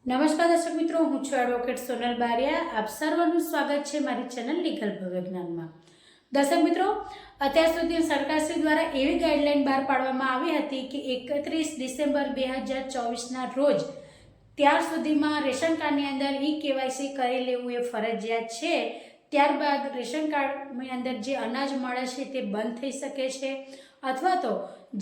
નમસ્કાર દર્શક મિત્રો, હું છું એડવોકેટ સોનલ બારિયા. આપ સર્વનું સ્વાગત છે મારી ચેનલ લીગલ ભવજ્ઞાનમાં. દર્શક મિત્રો, અત્યાર સુધી સરકારશ્રી દ્વારા એવી ગાઈડલાઈન બહાર પાડવામાં આવી હતી કે 31 ડિસેમ્બર 2024ના રોજ ત્યાર સુધીમાં રેશન કાર્ડની અંદર KYC કરી લેવું એ ફરજિયાત છે. ત્યારબાદ રેશન કાર્ડની અંદર જે અનાજ મળે છે તે બંધ થઈ શકે છે, અથવા તો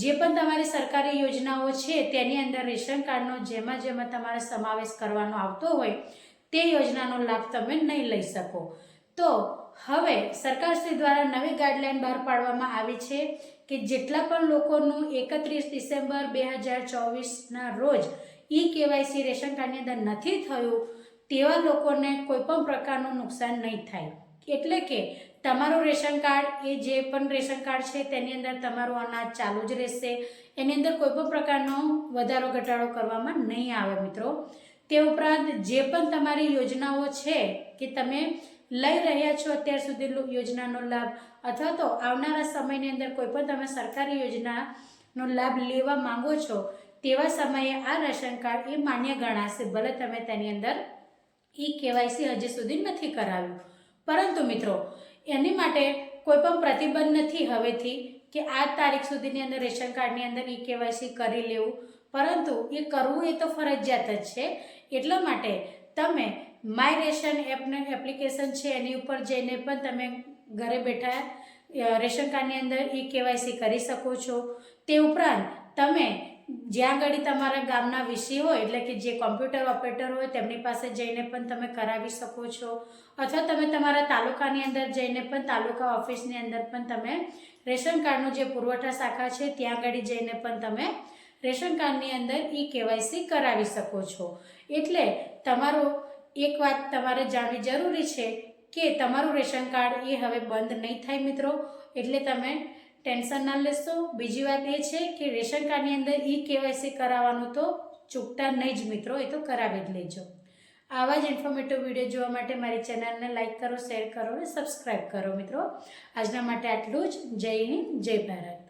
જે પણ તમારી સરકારી યોજનાઓ છે તેની અંદર રેશન કાર્ડનો જેમાં તમારે સમાવેશ કરવાનો આવતો હોય તે યોજનાનો લાભ તમે નહીં લઈ શકો. તો હવે સરકારશ્રી દ્વારા નવી ગાઈડલાઈન બહાર પાડવામાં આવી છે કે જેટલા પણ લોકોનું 31 ડિસેમ્બર 2024ના રોજ KYC રેશન કાર્ડની અંદર નથી થયું તેવા લોકોને કોઈ પણ પ્રકારનું નુકસાન નહીં થાય. એટલે કે તમારું રેશન કાર્ડ એ જે પણ રેશન કાર્ડ છે તેની અંદર તમારું અનાજ ચાલુ જ રહેશે, એની અંદર કોઈ પણ પ્રકારનો વધારો ઘટાડો કરવામાં નહીં આવે મિત્રો. તે ઉપરાંત જે પણ તમારી યોજનાઓ છે કે તમે લઈ રહ્યા છો અત્યાર સુધી યોજનાનો લાભ, અથવા તો આવનારા સમયની અંદર કોઈ પણ તમે સરકારી યોજનાનો લાભ લેવા માંગો છો તેવા સમયે આ રેશન કાર્ડ એ માન્ય ગણાશે, ભલે તમે તેની અંદર KYC હજી સુધી નથી કરાવ્યું. પરંતુ મિત્રો, એની માટે કોઈ પણ પ્રતિબંધ નથી હવેથી કે આ તારીખ સુધીની અંદર રેશન કાર્ડની અંદર KYC કરી લેવું, પરંતુ એ કરવું એ તો ફરજિયાત જ છે. એટલા માટે તમે માય રેશન એપ્લિકેશન છે એની ઉપર જઈને પણ તમે ઘરે બેઠા રેશન કાર્ડની અંદર KYC કરી શકો છો. તે ઉપરાંત તમે જ્યાં આગળ તમારા ગામના વીસી હોય, એટલે કે જે કોમ્પ્યુટર ઓપરેટર હોય તેમની પાસે જઈને પણ તમે કરાવી શકો છો, અથવા તમે તમારા તાલુકાની અંદર જઈને પણ તાલુકા ઓફિસની અંદર પણ તમે રેશન કાર્ડનું જે પુરવઠા શાખા છે ત્યાં આગળ જઈને પણ તમે રેશન કાર્ડની અંદર KYC કરાવી શકો છો. એટલે તમારું એક વાત તમારે જાણવી જરૂરી છે કે તમારું રેશન કાર્ડ એ હવે બંધ નહીં થાય મિત્રો, એટલે તમે ટેન્શન ના લેશો. બીજી વાત એ છે કે રેશન કાર્ડની અંદર KYC કરાવવાનું તો ચૂકતા નહીં જ મિત્રો, એ તો કરાવી જ લેજો. આવા જ ઇન્ફોર્મેટિવ વિડીયો જોવા માટે મારી ચેનલને લાઇક કરો, શેર કરો અને સબસ્ક્રાઈબ કરો મિત્રો. આજના માટે આટલું જ. જય હિન્દ, જય ભારત.